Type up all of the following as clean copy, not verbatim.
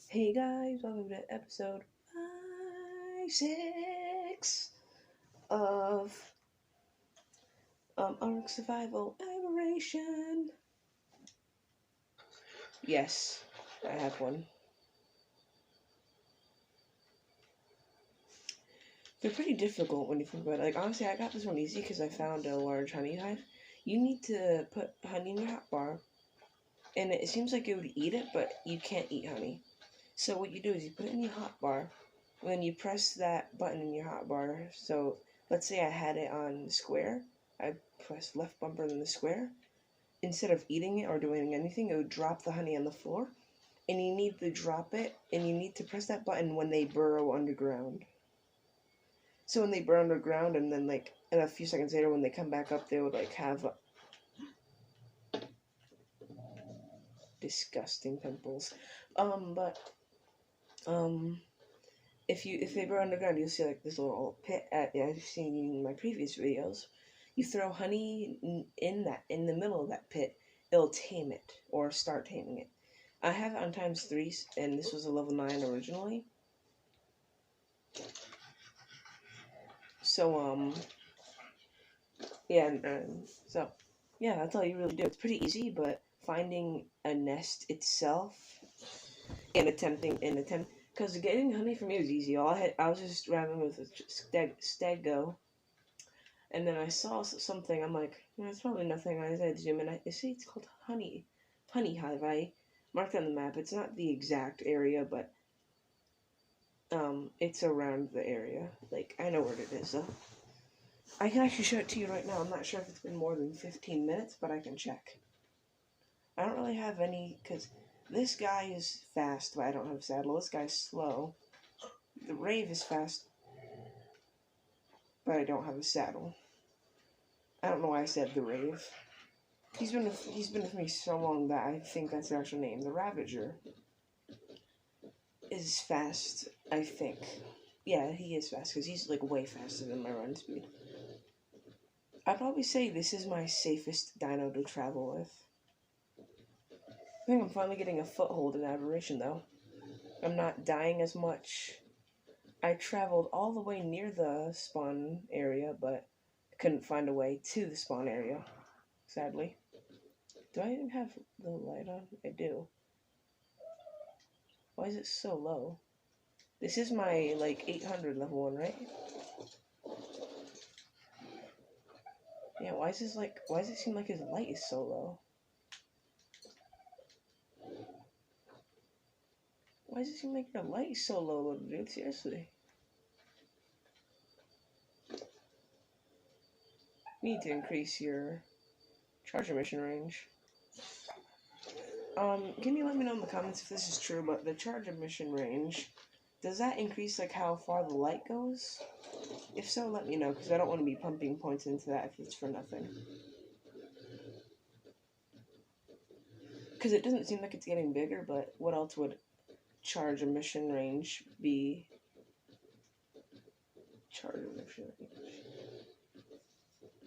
Hey guys, welcome to episode 5, 6 of Ark Survival Aberration. Yes, I have one. They're pretty difficult when you think about it. Like, honestly, I got this one easy because I found a large honey hive. You need to put honey in your hotbar, and it seems like it would eat it, but you can't eat honey. So what you do is you put it in your hotbar, when you press that button in your hotbar. So let's say I had it on square. I press left bumper in the square. Instead of eating it or doing anything, it would drop the honey on the floor. And you need to drop it, and you need to press that button when they burrow underground. So when they burrow underground, and then like in a few seconds later, when they come back up, they would like have disgusting pimples. But um, if they burrow underground, you'll see like this little pit. I've seen in my previous videos. You throw honey in the middle of that pit, it'll tame it or start taming it. I have it on ×3, and this was a level 9 originally. So yeah, so yeah, that's all you really do. It's pretty easy, but finding a nest itself and attempt because getting honey for me was easy. I was just ramming with a stego. And then I saw something. I'm like, it's probably nothing. I had to zoom in. I see it's called honey hive. I marked on the map. It's not the exact area, but it's around the area. Like, I know where it is though. I can actually show it to you right now. I'm not sure if it's been more than 15 minutes, but I can check. I don't really have any because this guy is fast, but I don't have a saddle. This guy's slow. The Rave is fast, but I don't have a saddle. I don't know why I said the Rave. He's been with me so long that I think that's the actual name. The Ravager is fast, I think. Yeah, he is fast because he's like way faster than my run speed. I'd probably say this is my safest dino to travel with. I think I'm finally getting a foothold in Aberration though. I'm not dying as much. I traveled all the way near the spawn area, but couldn't find a way to the spawn area, sadly. Do I even have the light on? I do. Why is it so low? This is my, like, 800 level 1, right? Yeah, why does it seem like his light is so low? Why does it seem like your light is so low, dude? Seriously. You need to increase your charge emission range. Can you let me know in the comments if this is true, but the charge emission range, does that increase, like, how far the light goes? If so, let me know, because I don't want to be pumping points into that if it's for nothing. Because it doesn't seem like it's getting bigger, but what else would charge emission range be? Charge emission range.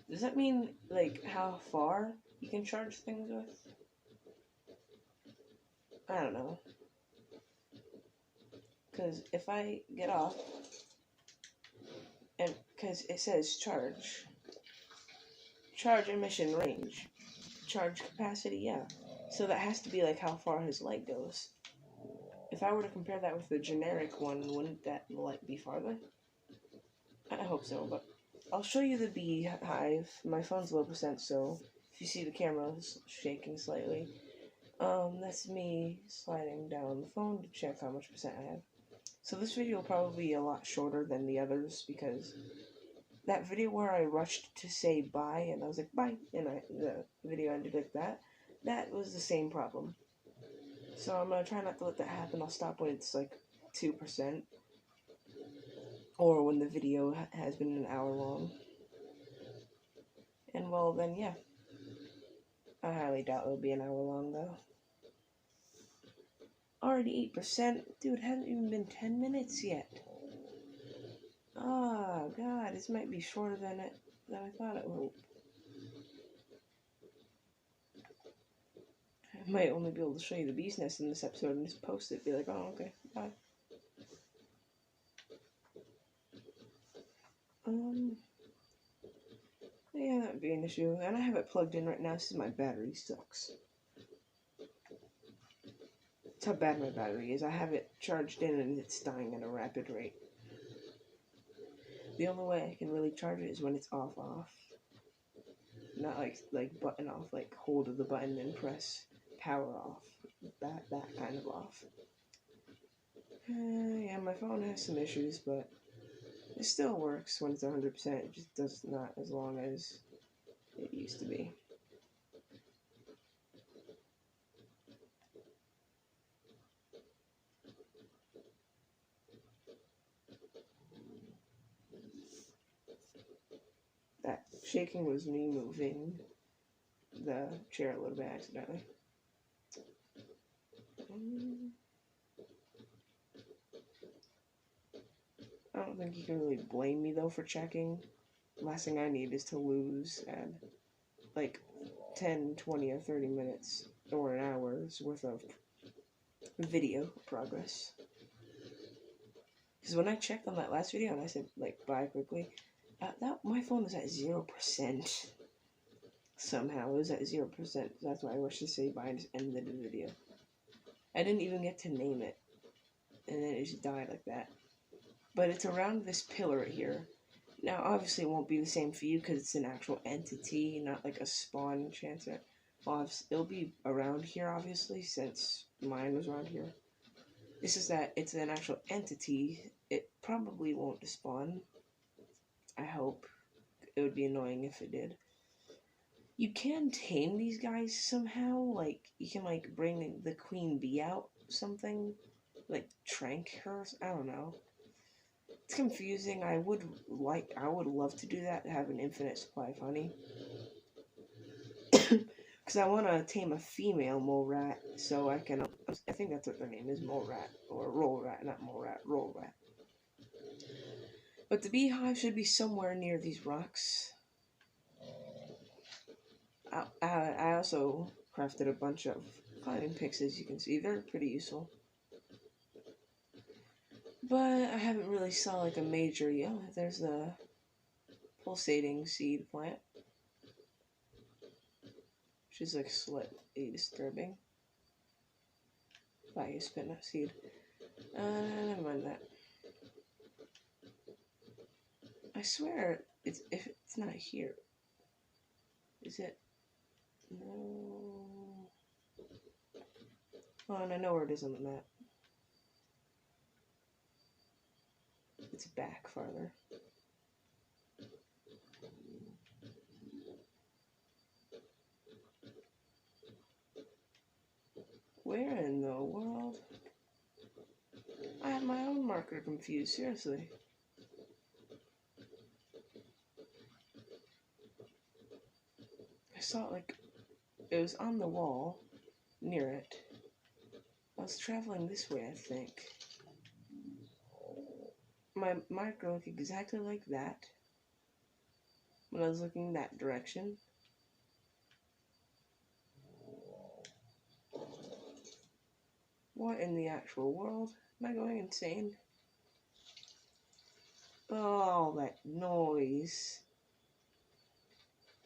Does that mean, like, how far you can charge things with? I don't know. Because if I get off, and because it says charge emission range, charge capacity, yeah. So that has to be like how far his light goes. If I were to compare that with the generic one, wouldn't that light be farther? I hope so, but I'll show you the beehive. My phone's low percent, so if you see the camera shaking slightly, that's me sliding down the phone to check how much percent I have. So this video will probably be a lot shorter than the others because that video where I rushed to say bye and I was like bye and the video ended like that was the same problem. So I'm gonna try not to let that happen. I'll stop when it's like 2% or when the video has been an hour long. And well then yeah, I highly doubt it'll be an hour long though. Already 8%? Dude, it hasn't even been 10 minutes yet. Oh god, this might be shorter than I thought it would. might only be able to show you the bee's nest in this episode and just post it. Be like, oh, okay, bye. Yeah, that would be an issue. And I have it plugged in right now, so my battery sucks. That's how bad my battery is. I have it charged in and it's dying at a rapid rate. The only way I can really charge it is when it's off. Not like button off, like hold the button and press power off. That kind of off. Yeah, my phone has some issues, but it still works when it's 100%. It just does not as long as it used to be. That shaking was me moving the chair a little bit accidentally. I don't think you can really blame me though for checking. Last thing I need is to lose at like 10, 20, or 30 minutes or an hour's worth of video progress. Because when I checked on that last video and I said like bye quickly, my phone was at 0%. Somehow it was at 0%. That's why I rushed to say bye and just ended the video. I didn't even get to name it, and then it just died like that. But it's around this pillar right here. Now, obviously, it won't be the same for you because it's an actual entity, not like a spawn chancer. Well, it'll be around here, obviously, since mine was around here. It's just that it's an actual entity. It probably won't despawn. I hope. It would be annoying if it did. You can tame these guys somehow. Like, you can, like, bring the queen bee out something. Like, trank her. I don't know. It's confusing. I would love to do that, to have an infinite supply of honey. Because I want to tame a female mole rat, so I can, I think that's what their name is, mole rat, or roll rat, not mole rat, roll rat. But the beehive should be somewhere near these rocks. I also crafted a bunch of climbing picks, as you can see. They're pretty useful. But I haven't really saw like a major, there's the pulsating seed plant. Which is like slightly disturbing. Fire spit nut seed. Never mind that. I swear, if it's not here. Is it? No. Oh, and I know where it is on the map. It's back farther. Where in the world? I had my own marker confused, seriously. I saw it like, it was on the wall, near it. I was traveling this way, I think. My marker looked exactly like that when I was looking that direction. What in the actual world? Am I going insane? Oh, that noise.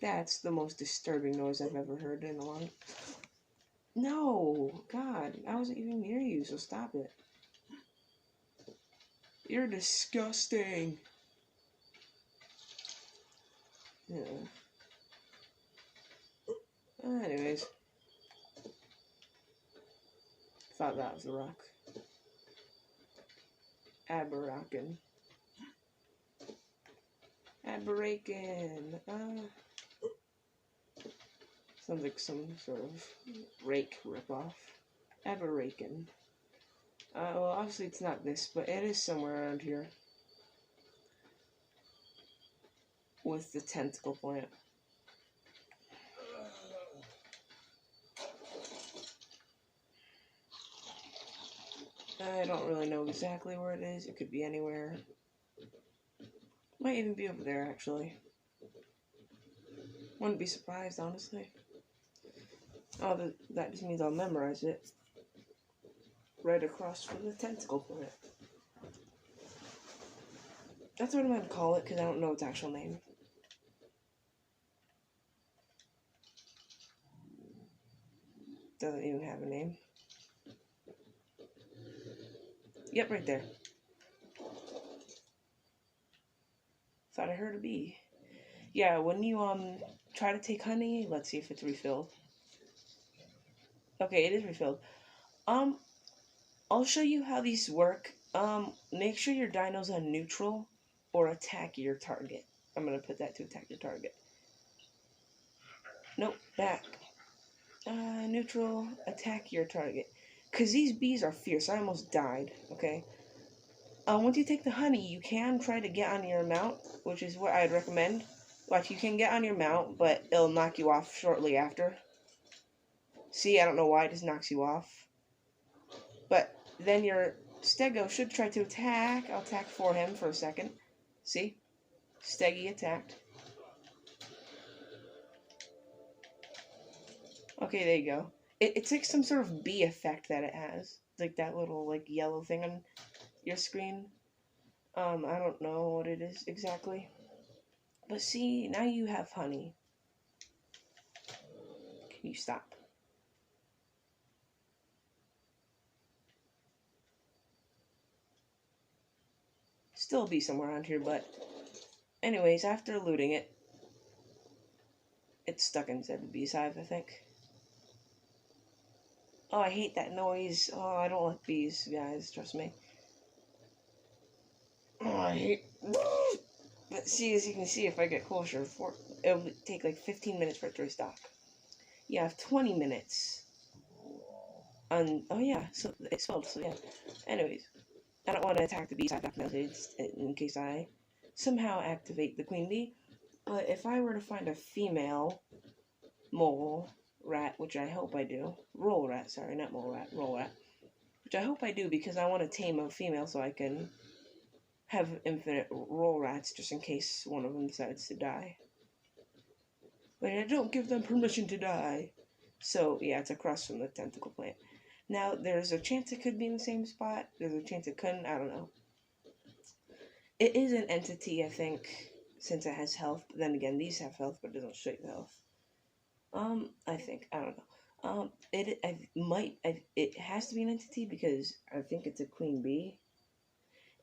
That's the most disturbing noise I've ever heard in a long... No! God, I wasn't even near you, so stop it. You're disgusting! Yeah. Anyways. Thought that was a rock. Aberakin. Aberakin! Sounds like some sort of rake ripoff. Aberakin. Well, obviously it's not this, but it is somewhere around here. With the tentacle plant. I don't really know exactly where it is. It could be anywhere. Might even be over there, actually. Wouldn't be surprised, honestly. Oh, that just means I'll memorize it. Right across from the tentacle plant. That's what I'm gonna call it, because I don't know its actual name. Doesn't even have a name. Yep, right there. Thought I heard a bee. Yeah, when you try to take honey, let's see if it's refilled. Okay, it is refilled. Um, I'll show you how these work. Make sure your dino's on neutral or attack your target. I'm gonna put that to attack your target. Nope, back. Neutral, attack your target. Cause these bees are fierce. I almost died. Okay. Once you take the honey, you can try to get on your mount, which is what I'd recommend. Watch, you can get on your mount, but it'll knock you off shortly after. See, I don't know why it just knocks you off. But then your Stego should try to attack. I'll attack for him for a second. See? Steggy attacked. Okay, there you go. It's like some sort of bee effect that it has. Like that little like yellow thing on your screen. I don't know what it is exactly. But see, now you have honey. Can you stop? Still be somewhere around here, but anyways, after looting it, it's stuck inside the beehive, I think. Oh, I hate that noise. Oh, I don't like bees, guys, trust me. Oh, I hate... But see, as you can see, if I get closer, it'll take like 15 minutes for it to restock. You have 20 minutes. Oh yeah, so it spelled, so yeah. Anyways, I don't want to attack the beehive in case I somehow activate the queen bee. But if I were to find a female mole rat, which I hope I do, roll rat, sorry, not mole rat, roll rat, which I hope I do because I want to tame a female so I can have infinite roll rats just in case one of them decides to die. But I don't give them permission to die. So, yeah, it's across from the tentacle plant. Now, there's a chance it could be in the same spot. There's a chance it couldn't. I don't know. It is an entity, I think, since it has health. But then again, these have health, but it doesn't show you the health. I think. I don't know. It has to be an entity because I think it's a queen bee.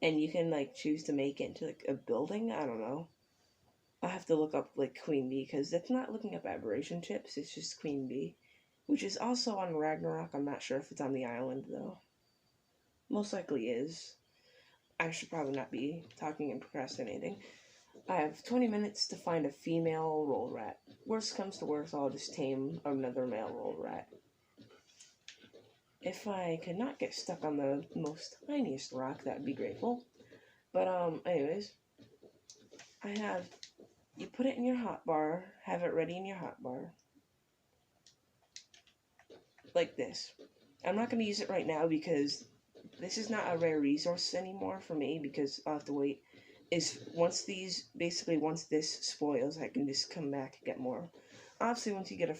And you can, like, choose to make it into, like, a building. I don't know. I'll have to look up, like, queen bee because that's not looking up aberration chips. It's just queen bee. Which is also on Ragnarok. I'm not sure if it's on the island, though. Most likely is. I should probably not be talking and procrastinating. I have 20 minutes to find a female roll rat. Worst comes to worst, I'll just tame another male roll rat. If I could not get stuck on the most tiniest rock, that would be grateful. But, anyways. You put it in your hotbar, have it ready in your hotbar. Like this. I'm not going to use it right now because this is not a rare resource anymore for me because I'll have to wait. Once this spoils, I can just come back and get more. Obviously, once you get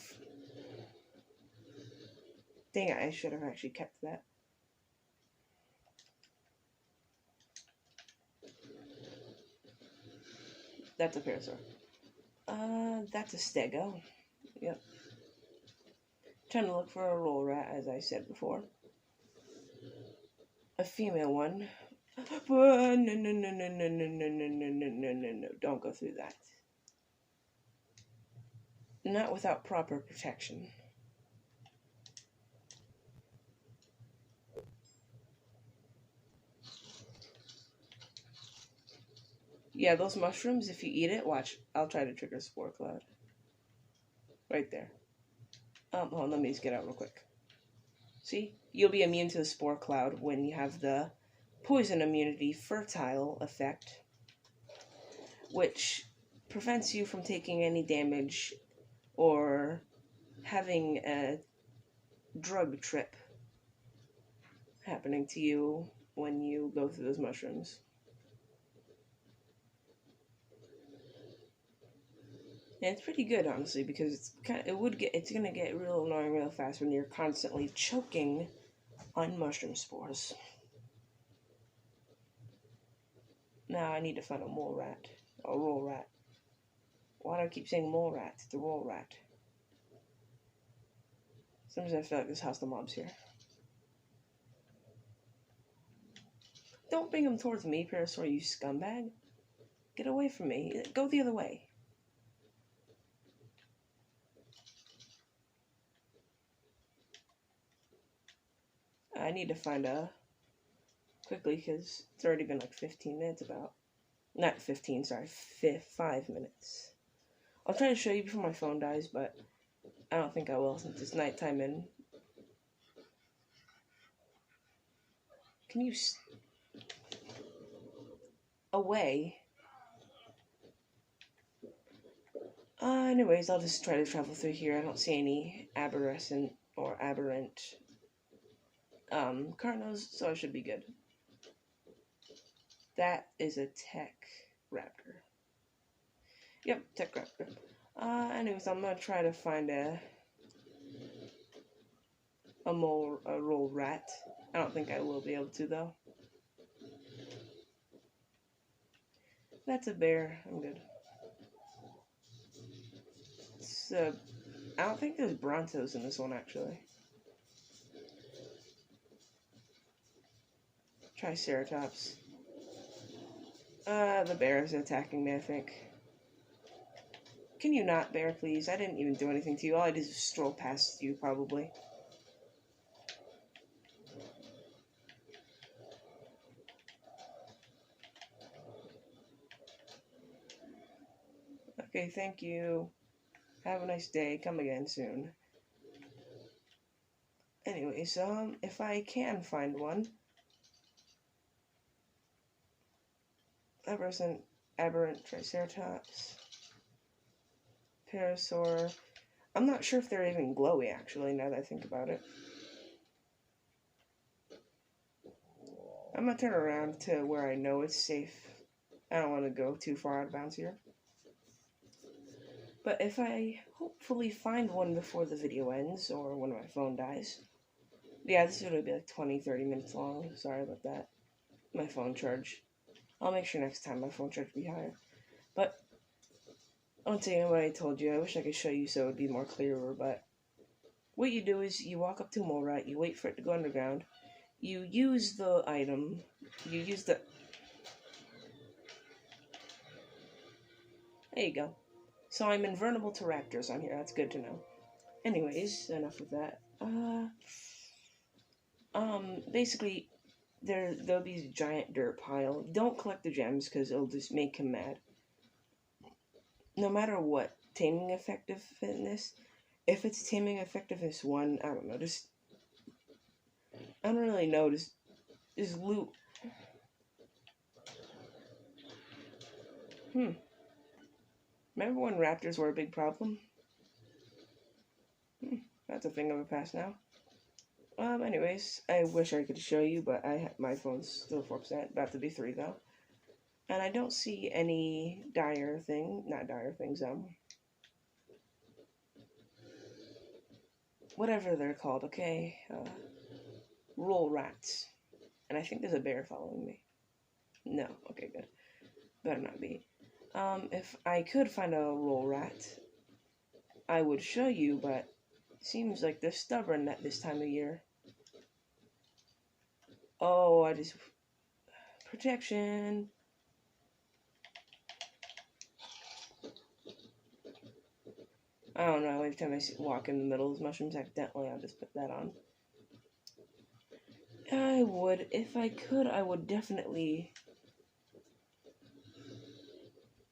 dang it, I should have actually kept that. That's a parasaur. That's a stego. Yep. Trying to look for a roll rat, as I said before. A female one. No, don't go through that. Not without proper protection. Yeah, those mushrooms, if you eat it, watch, I'll try to trigger Spore Cloud. Right there. Hold on, let me just get out real quick. See? You'll be immune to the Spore Cloud when you have the Poison Immunity Fertile effect, which prevents you from taking any damage or having a drug trip happening to you when you go through those mushrooms. And it's pretty good, honestly, because it's gonna get real annoying real fast when you're constantly choking on mushroom spores. Now I need to find a mole rat. A roll rat. Why do I keep saying mole rat? It's a roll rat. Sometimes I feel like this house the mob's here. Don't bring him towards me, Parasaur, you scumbag. Get away from me. Go the other way. I need to find quickly, because it's already been like 15 minutes about. Not 15, sorry, 5 minutes. I'll try to show you before my phone dies, but I don't think I will since it's nighttime and... Can you... Away? Anyways, I'll just try to travel through here. I don't see any aberrant Carnos, so I should be good. That is a tech raptor. Yep, tech raptor. Anyways, I'm gonna try to find a roll rat. I don't think I will be able to, though. That's a bear. I'm good. So, I don't think there's Brontos in this one, actually. Triceratops. The bear is attacking me, I think. Can you not, bear, please? I didn't even do anything to you. All I did is stroll past you, probably. Okay, thank you. Have a nice day. Come again soon. Anyways, if I can find one. Aberrant Triceratops. Parasaur. I'm not sure if they're even glowy, actually, now that I think about it. I'm gonna turn around to where I know it's safe. I don't want to go too far out of bounds here. But if I hopefully find one before the video ends, or when my phone dies. Yeah, this video will be like 20-30 minutes long. Sorry about that. My phone charge. I'll make sure next time my phone charge will be higher. But, once again, what I told you, I wish I could show you so it would be more clearer, but what you do is you walk up to a mole rat, you wait for it to go underground, you use the item, there you go. So I'm invulnerable to raptors on here, that's good to know. Anyways, enough of that. Basically, there'll be a giant dirt pile. Don't collect the gems, because it'll just make him mad. No matter what, taming effectiveness, if it's taming effectiveness 1, I don't know, I don't really know, just loot. Remember when raptors were a big problem? That's a thing of the past now. Anyways, I wish I could show you, but my phone's still 4%, about to be 3 though. And I don't see any whatever they're called, okay? Roll rats. And I think there's a bear following me. No, okay, good. Better not be. If I could find a roll rat, I would show you, but it seems like they're stubborn at this time of year. Oh, protection. I don't know, every time I walk in the middle of those mushrooms accidentally, I'll just put that on. If I could, I would definitely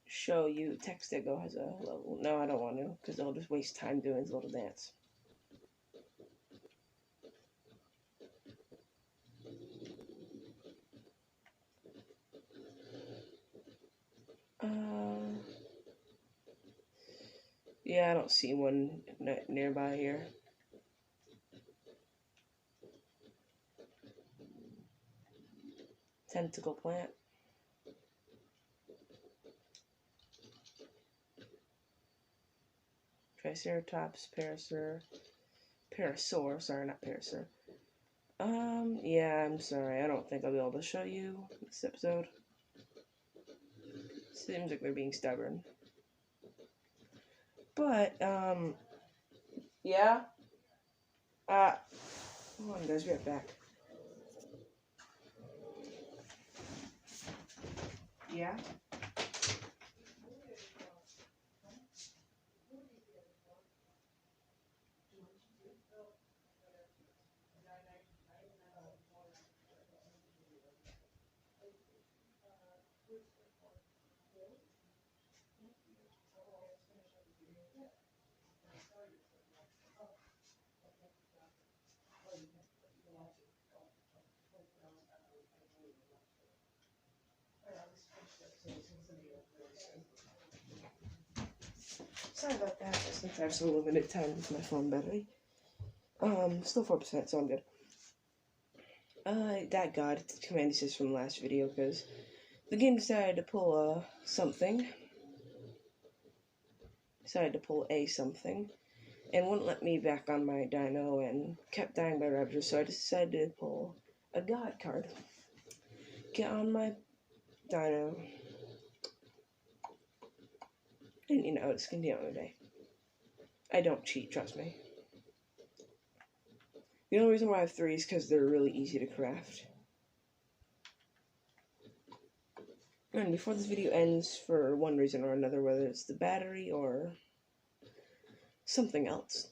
show you. Textigo has a level. No, I don't want to, because I'll just waste time doing his little dance. Yeah, I don't see one nearby here. Tentacle plant. Triceratops, Parasaur, sorry, not Parasaur. Yeah, I'm sorry, I don't think I'll be able to show you this episode. Seems like they're being stubborn. But, yeah. Hold on, guys, be right back. Yeah? Sorry about that, since I have so limited time with my phone battery. Still 4%, so I'm good. That got command assist from the last video, because the game decided to pull, something. Decided to pull a something. And wouldn't let me back on my dino, and kept dying by raptors, so I decided to pull a god card. Get on my dino. And, you know, just continue on the day. I don't cheat, trust me. The only reason why I have 3 is because they're really easy to craft. And before this video ends, for one reason or another, whether it's the battery or something else,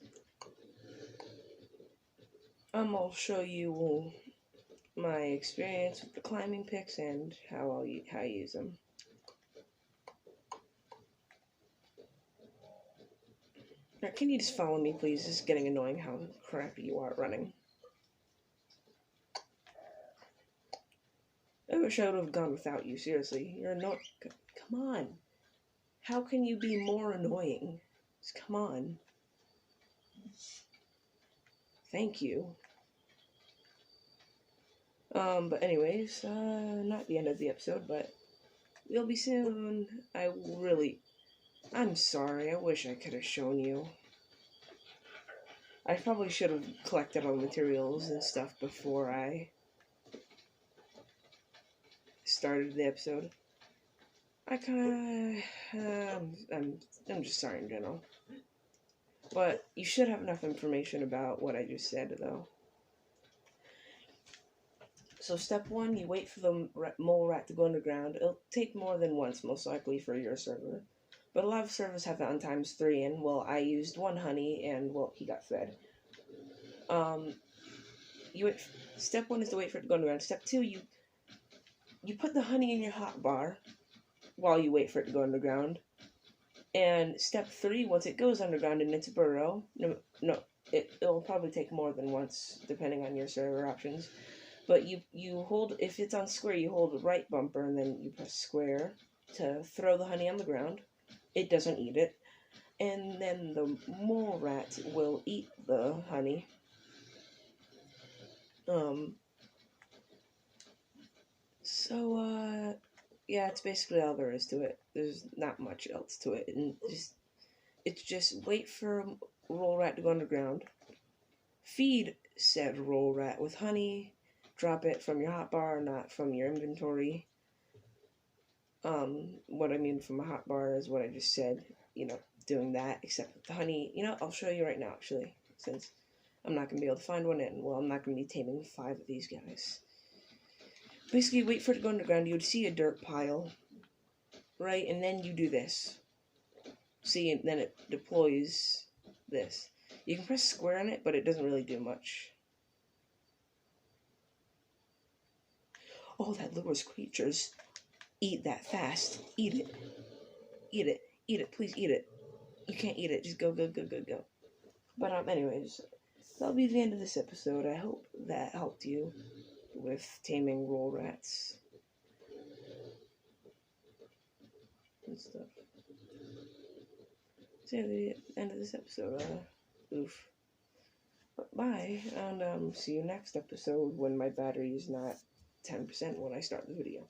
I'll show you my experience with the climbing picks and how I use them. Now, can you just follow me, please? It's getting annoying how crappy you are at running. I wish I would have gone without you, seriously. You're annoying. Come on. How can you be more annoying? Just come on. Thank you. But anyways, not the end of the episode, but we'll be soon. I'm sorry, I wish I could have shown you. I probably should have collected all the materials and stuff before I started the episode. I'm just sorry in general. But you should have enough information about what I just said, though. So step 1, you wait for the mole rat to go underground. It'll take more than once, most likely, for your server. But a lot of servers have that on ×3, and, well, I used 1 honey, and, well, he got fed. Step 1 is to wait for it to go underground. Step 2, you put the honey in your hotbar while you wait for it to go underground. And step 3, once it goes underground in its burrow, it'll probably take more than once, depending on your server options. But you hold, if it's on square, you hold the right bumper, and then you press square to throw the honey on the ground. It doesn't eat it. And then the mole rat will eat the honey. Yeah, it's basically all there is to it. There's not much else to it. And it's just wait for Roll Rat to go underground. Feed said Roll Rat with honey. Drop it from your hotbar, not from your inventory. What I mean from a hotbar is what I just said. You know, doing that, except with the honey. You know, I'll show you right now, actually, since I'm not going to be able to find one, and, well, I'm not going to be taming 5 of these guys. Basically, wait for it to go underground. You would see a dirt pile, right? And then you do this. See, and then it deploys this. You can press square on it, but it doesn't really do much. Oh, that lures creatures. Eat that fast. Eat it. Eat it. Eat it. Please eat it. You can't eat it. Just go, go, go, go, go. But, anyways, that'll be the end of this episode. I hope that helped you with taming roll rats and stuff. So yeah, the end of this episode. Oof. But bye, and see you next episode when my battery is not 10% when I start the video.